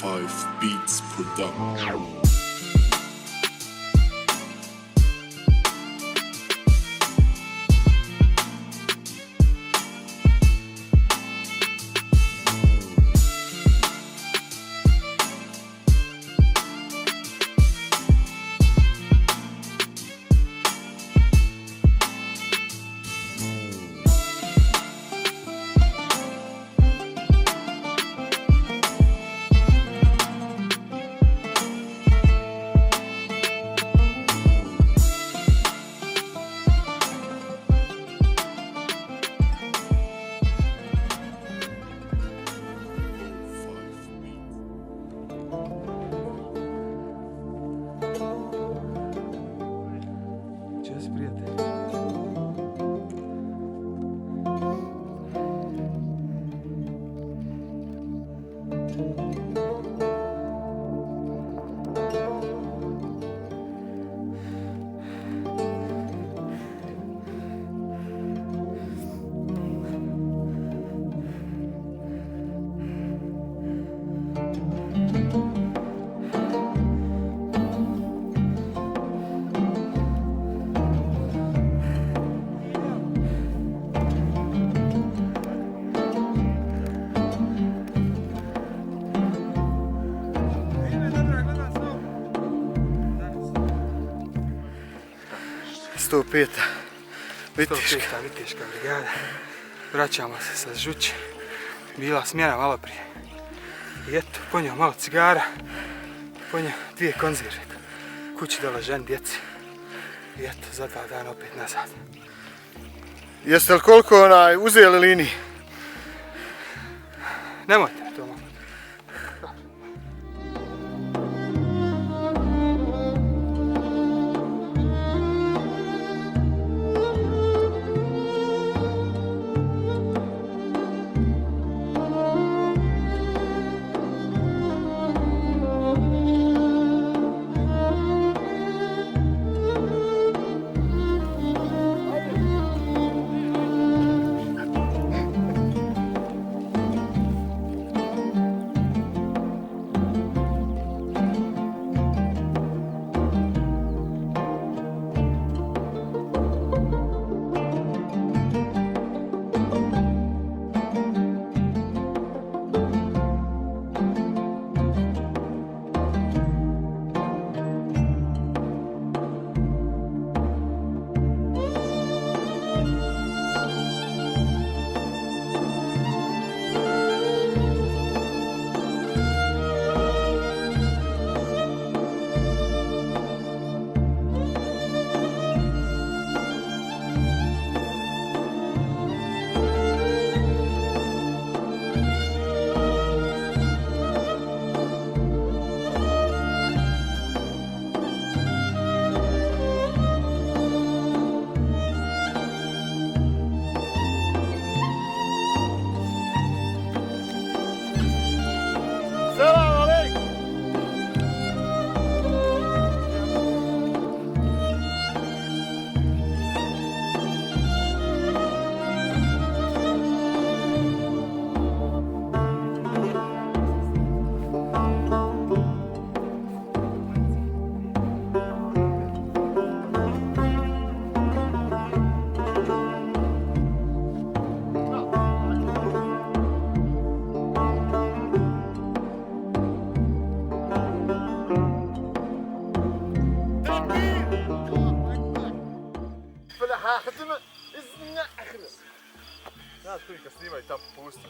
5 Beats Production. Peta Viteška brigada. Vraćamo se sa žuće. Bila smjena malo prije. I eto, ponio malo cigara. Ponio 2 konzerve. Kući dala ženi, djeci. I eto, za 2 dana opet nazad. Jeste li koliko uzeli liniji? Nemojte mi to malo. Znaš koji kad snimaju tamo pusti.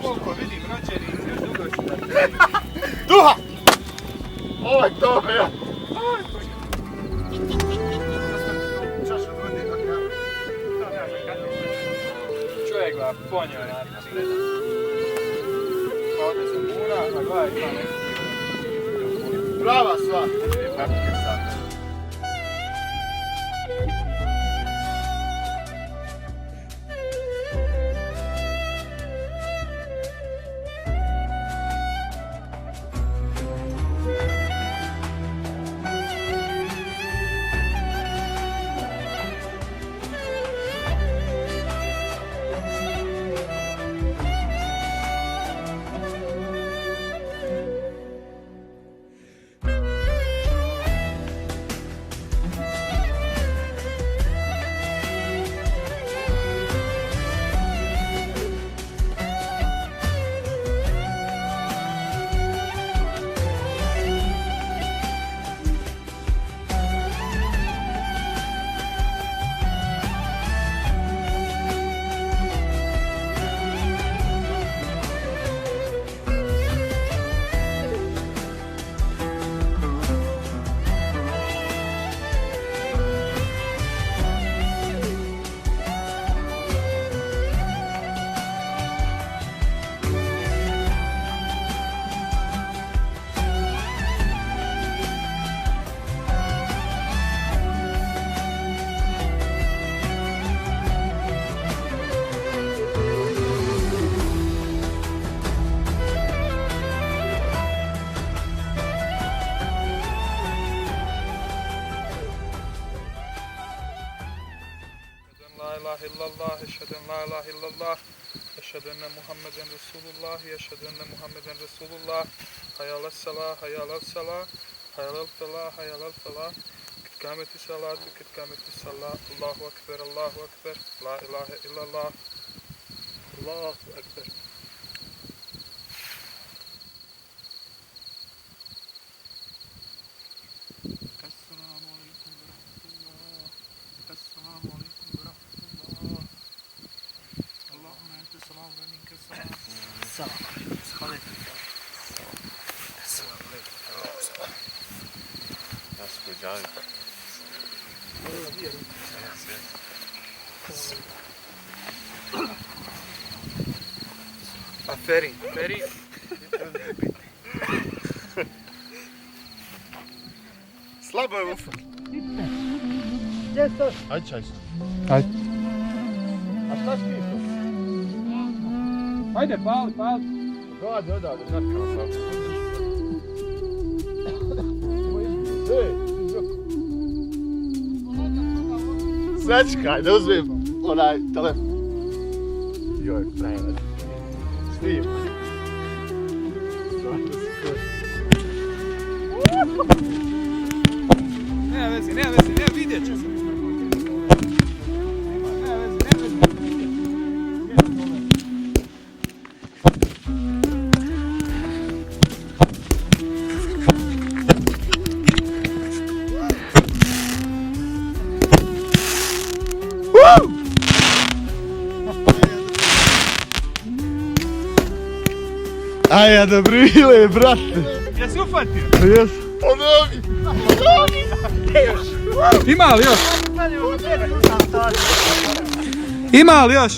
Koliko vidim rođeni, još dugo ću da te... Duha! Ovo je to, ja. Čovjek ga ponio radi. Pa ovdje se mura, a gledaj ima nekako. Brava sva. illallah, eşhedü en la ilahe illallah, eşhedü enne Muhammeden Resulullah, eşhedü enne Muhammeden Resulullah, hayal es-salah, hayal el-salah, hayal el-felah, hayal el-felah, kâmeti salat, kâmeti salat, Allahu ekber, Allahu ekber, la ilahe illallah, Allahu ekber. Aferin, aferin. Slabo je ufak. Ajde čaj se. Ajde. A šta si to? Ajde, pali, pali. Gledaj odavde, žarkama sam. Sačekaj, da uzmem onaj telefon. Joj, frajer. Snim. Nema veze, vidjet će se. Nema veze. Aja, dobrile, brate. Jesi ufatio? Jes. Ponovi. Ima li još? Ima li još?